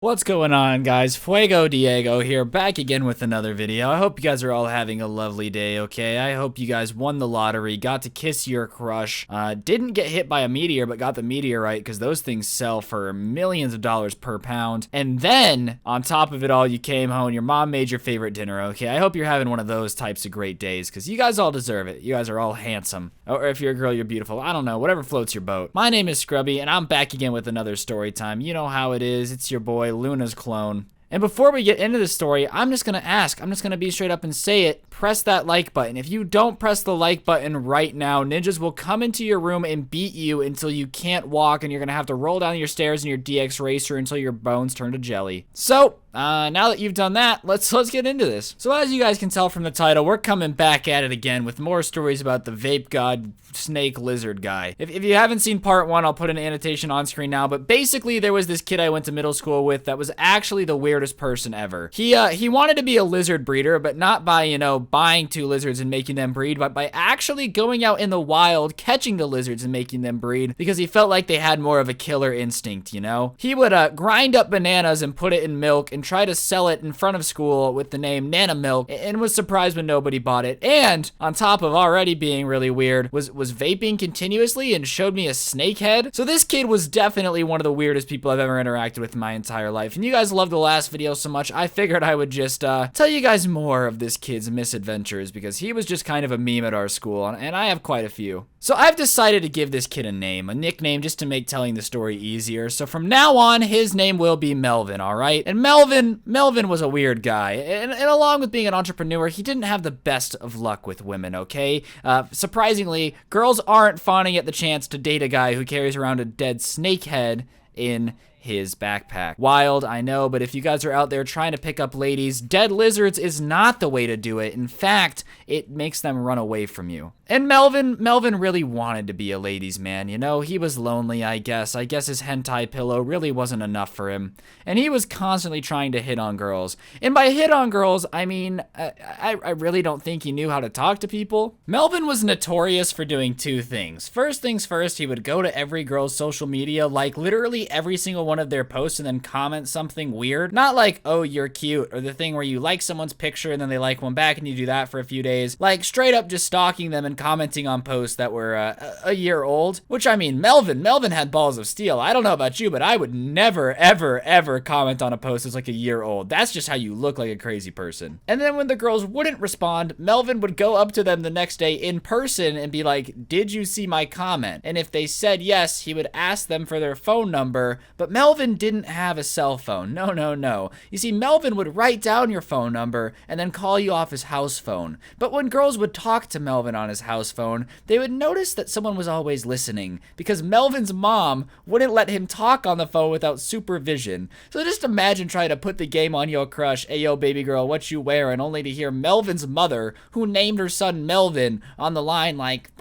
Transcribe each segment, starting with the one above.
What's going on, guys? Fuego Diego here, back again with another video. I hope you guys are all having a lovely day, okay? I hope you guys won the lottery, got to kiss your crush, didn't get hit by a meteor, but got the meteorite, because those things sell for millions of dollars per pound. And then, on top of it all, you came home, your mom made your favorite dinner, okay? I hope you're having one of those types of great days, because you guys all deserve it. You guys are all handsome. Or if you're a girl, you're beautiful. I don't know, whatever floats your boat. My name is Scrubby, and I'm back again with another story time. You know how it is. It's your boy, Luna's clone. And before we get into the story, I'm just gonna be straight up and say it. Press that like button. If you don't press the like button right now, ninjas will come into your room and beat you until you can't walk, and you're gonna have to roll down your stairs in your DX Racer until your bones turn to jelly. So, now that you've done that, let's get into this. So as you guys can tell from the title, we're coming back at it again with more stories about the vape god snake lizard guy. If you haven't seen part one, I'll put an annotation on screen now, but basically there was this kid I went to middle school with that was actually the weirdest person ever. He wanted to be a lizard breeder, but not by, you know, buying two lizards and making them breed, but by actually going out in the wild, catching the lizards and making them breed, because he felt like they had more of a killer instinct, you know? He would grind up bananas and put it in milk and try to sell it in front of school with the name Nana Milk, and was surprised when nobody bought it. And on top of already being really weird, was vaping continuously and showed me a snake head. So this kid was definitely one of the weirdest people I've ever interacted with in my entire life. And you guys loved the last video so much, I figured I would just tell you guys more of this kid's misadventures, because he was just kind of a meme at our school, and I have quite a few. So I've decided to give this kid a name, a nickname, just to make telling the story easier. So from now on, his name will be Melvin, alright? And Melvin was a weird guy, and along with being an entrepreneur, he didn't have the best of luck with women, okay? Surprisingly, girls aren't fawning at the chance to date a guy who carries around a dead snake head in his backpack. Wild, I know, but if you guys are out there trying to pick up ladies, dead lizards is not the way to do it. In fact, it makes them run away from you. And Melvin really wanted to be a ladies' man, you know? He was lonely, I guess. I guess his hentai pillow really wasn't enough for him. And he was constantly trying to hit on girls. And by hit on girls, I mean, I really don't think he knew how to talk to people. Melvin was notorious for doing two things. First things first, he would go to every girl's social media, like literally every single one of their posts, and then comment something weird. Not like, oh, you're cute, or the thing where you like someone's picture and then they like one back and you do that for a few days. Like straight up just stalking them and commenting on posts that were a year old. Which, I mean, Melvin had balls of steel. I don't know about you, but I would never, ever comment on a post that's like a year old. That's just how you look like a crazy person. And then when the girls wouldn't respond, Melvin would go up to them the next day in person and be like, did you see my comment? And if they said yes, he would ask them for their phone number, but Melvin didn't have a cell phone. No. You see, Melvin would write down your phone number and then call you off his house phone. But when girls would talk to Melvin on his house phone, they would notice that someone was always listening, because Melvin's mom wouldn't let him talk on the phone without supervision. So just imagine trying to put the game on your crush, hey yo baby girl, what you wearing, only to hear Melvin's mother, who named her son Melvin, on the line like,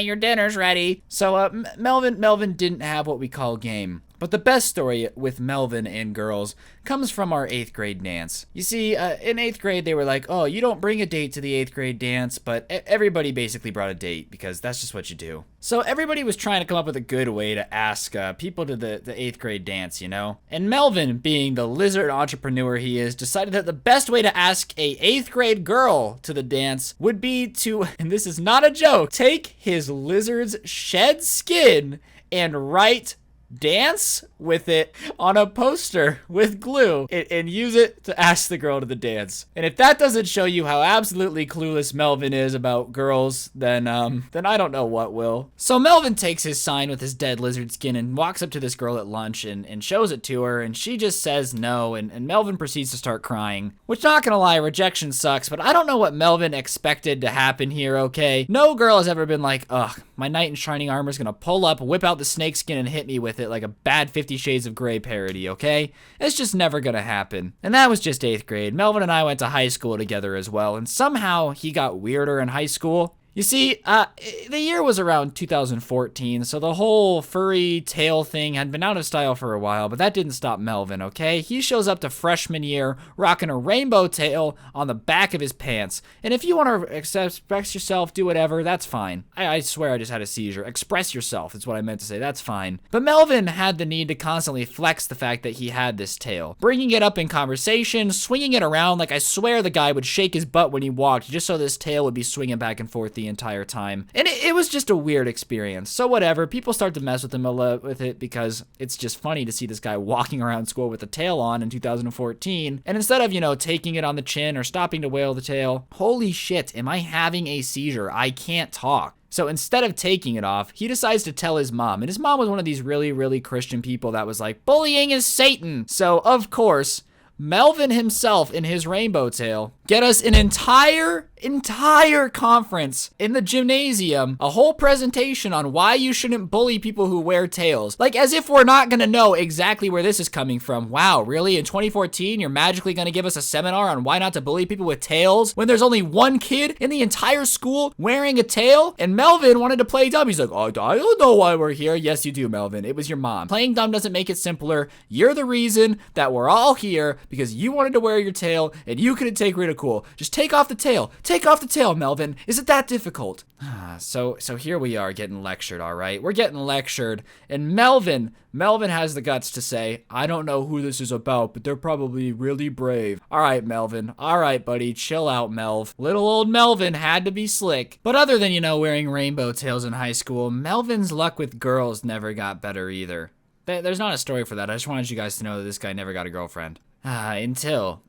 your dinner's ready. So Melvin didn't have what we call game. But the best story with Melvin and girls comes from our 8th grade dance. You see, in 8th grade, they were like, oh, you don't bring a date to the 8th grade dance, but everybody basically brought a date, because that's just what you do. So everybody was trying to come up with a good way to ask people to the 8th grade dance, you know? And Melvin, being the lizard entrepreneur he is, decided that the best way to ask a 8th grade girl to the dance would be to, and this is not a joke, take his lizard's shed skin and write dance with it on a poster with glue and use it to ask the girl to the dance. And if that doesn't show you how absolutely clueless Melvin is about girls, then I don't know what will. So Melvin takes his sign with his dead lizard skin and walks up to this girl at lunch and shows it to her, and she just says no, and Melvin proceeds to start crying. Which, not gonna lie, rejection sucks, but I don't know what Melvin expected to happen here, okay? No girl has ever been like, ugh, my knight in shining armor is gonna pull up, whip out the snake skin, and hit me with it like a bad 50 Shades of Grey parody, okay? It's just never gonna happen. And that was just 8th grade. Melvin and I went to high school together as well, and somehow he got weirder in high school. You see, the year was around 2014, so the whole furry tail thing had been out of style for a while, but that didn't stop Melvin, okay? He shows up to freshman year rocking a rainbow tail on the back of his pants. And if you want to express yourself, do whatever, that's fine. I swear I just had a seizure. Express yourself is what I meant to say, that's fine. But Melvin had the need to constantly flex the fact that he had this tail. Bringing it up in conversation, swinging it around, like I swear the guy would shake his butt when he walked just so this tail would be swinging back and forth the entire time. And it was just a weird experience. So whatever, people start to mess with him with it because it's just funny to see this guy walking around school with a tail on in 2014. And instead of, you know, taking it on the chin or stopping to wail the tail, holy shit, am I having a seizure? I can't talk. So instead of taking it off, he decides to tell his mom. And his mom was one of these really, really Christian people that was like, bullying is Satan. So of course, Melvin himself in his rainbow tail get us an entire conference in the gymnasium, a whole presentation on why you shouldn't bully people who wear tails. Like, as if we're not gonna know exactly where this is coming from. Wow, really? In 2014, you're magically gonna give us a seminar on why not to bully people with tails when there's only one kid in the entire school wearing a tail? And Melvin wanted to play dumb. He's like, oh, I don't know why we're here. Yes, you do, Melvin. It was your mom. Playing dumb doesn't make it simpler. You're the reason that we're all here because you wanted to wear your tail and you couldn't take ridicule. Just take off the tail. Take off the tail, Melvin. Is it that difficult? So here we are getting lectured, all right? We're getting lectured, and Melvin has the guts to say, I don't know who this is about, but they're probably really brave. All right, Melvin. All right, buddy. Chill out, Melv. Little old Melvin had to be slick. But other than, you know, wearing rainbow tails in high school, Melvin's luck with girls never got better either. There's not a story for that. I just wanted you guys to know that this guy never got a girlfriend. Until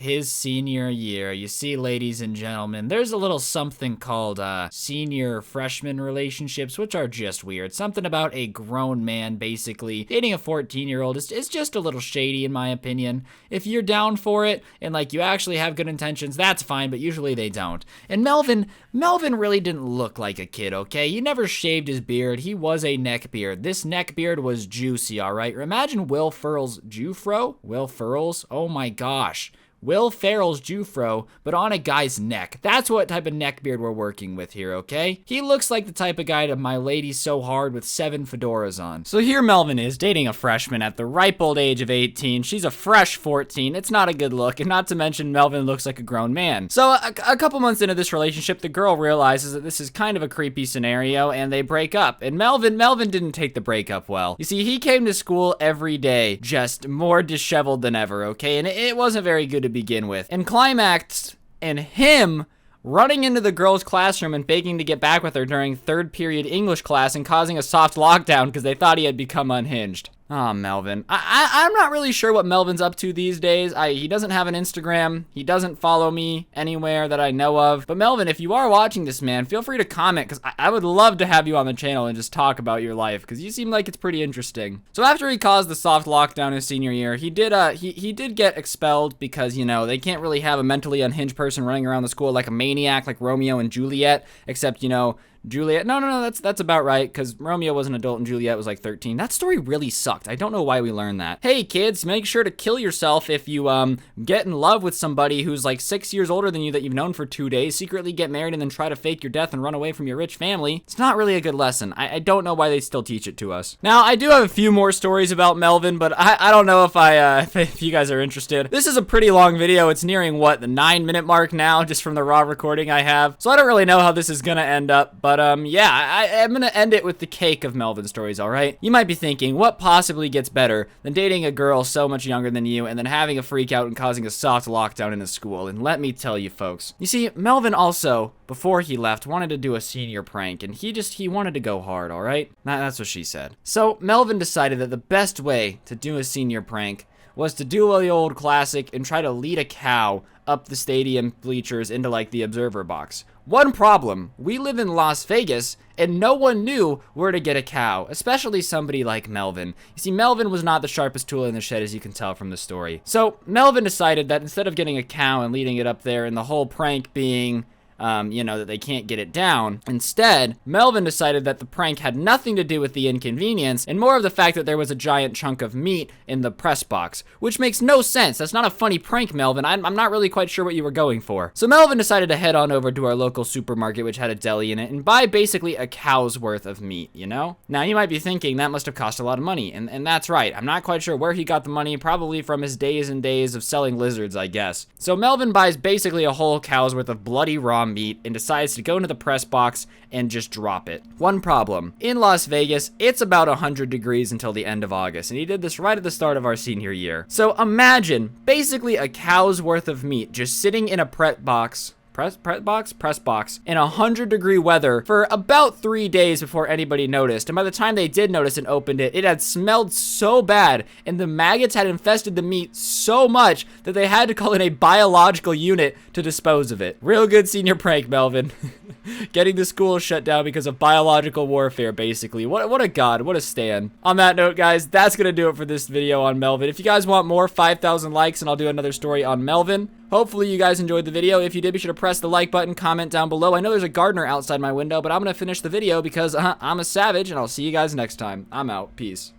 his senior year. You see, ladies and gentlemen, there's a little something called senior freshman relationships, which are just weird. Something about a grown man basically dating a 14-year-old is just a little shady in my opinion. If you're down for it and like you actually have good intentions, that's fine, but usually they don't. And Melvin really didn't look like a kid, okay? He never shaved his beard. He was a neck beard. This neck beard was juicy, all right? Imagine Will Ferrell's Jufro. Will Ferrell's? Oh my gosh. Will Ferrell's Jufro, but on a guy's neck. That's what type of neck beard we're working with here, okay? He looks like the type of guy to my lady so hard with 7 fedoras on. So here Melvin is dating a freshman at the ripe old age of 18. She's a fresh 14. It's not a good look, and not to mention Melvin looks like a grown man. So a couple months into this relationship, the girl realizes that this is kind of a creepy scenario, and they break up. And Melvin didn't take the breakup well. You see, he came to school every day, just more disheveled than ever, okay? And it wasn't very good to begin with. And climaxed in him running into the girl's classroom and begging to get back with her during 3rd period English class and causing a soft lockdown because they thought he had become unhinged. Oh, Melvin. I'm not really sure what Melvin's up to these days. He doesn't have an Instagram. He doesn't follow me anywhere that I know of. But Melvin, if you are watching this, man, feel free to comment because I would love to have you on the channel and just talk about your life because you seem like it's pretty interesting. So after he caused the soft lockdown his senior year, he did get expelled because, you know, they can't really have a mentally unhinged person running around the school like a maniac like Romeo and Juliet, except, you know, Juliet, no, that's about right, because Romeo was an adult and Juliet was like 13. That story really sucked. I don't know why we learned that. Hey, kids, make sure to kill yourself if you, get in love with somebody who's like 6 years older than you that you've known for 2 days, secretly get married, and then try to fake your death and run away from your rich family. It's not really a good lesson. I don't know why they still teach it to us. Now, I do have a few more stories about Melvin, but I don't know if if you guys are interested. This is a pretty long video. It's nearing, what, the 9-minute mark now, just from the raw recording I have. So I don't really know how this is gonna end up, but yeah, I'm gonna end it with the cake of Melvin stories, alright? You might be thinking, what possibly gets better than dating a girl so much younger than you and then having a freak out and causing a soft lockdown in a school? And let me tell you folks, you see, Melvin also, before he left, wanted to do a senior prank, and he wanted to go hard, alright? That's what she said. So Melvin decided that the best way to do a senior prank was to do the old classic and try to lead a cow up the stadium bleachers into like the observer box. One problem, we live in Las Vegas and no one knew where to get a cow, especially somebody like Melvin. You see, Melvin was not the sharpest tool in the shed, as you can tell from the story. So Melvin decided that instead of getting a cow and leading it up there and the whole prank being you know, that they can't get it down. Instead, Melvin decided that the prank had nothing to do with the inconvenience and more of the fact that there was a giant chunk of meat in the press box, which makes no sense. That's not a funny prank, Melvin. I'm not really quite sure what you were going for. So Melvin decided to head on over to our local supermarket, which had a deli in it, and buy basically a cow's worth of meat, you know? Now, you might be thinking that must have cost a lot of money, and that's right. I'm not quite sure where he got the money, probably from his days and days of selling lizards, I guess. So Melvin buys basically a whole cow's worth of bloody raw meat and decides to go into the press box and just drop it. One problem. In Las Vegas, it's about 100 degrees until the end of August, and he did this right at the start of our senior year. So imagine basically a cow's worth of meat just sitting in a press box in 100-degree weather for about 3 days before anybody noticed. And by the time they did notice and opened it, it had smelled so bad and the maggots had infested the meat so much that they had to call in a biological unit to dispose of it. Real good senior prank, Melvin. Getting the school shut down because of biological warfare, basically. What a god, what a stan. On that note, guys, that's gonna do it for this video on Melvin. If you guys want more, 5,000 likes and I'll do another story on Melvin. Hopefully you guys enjoyed the video. If you did, be sure to press the like button, comment down below. I know there's a gardener outside my window, but I'm gonna finish the video because I'm a savage, and I'll see you guys next time. I'm out. Peace.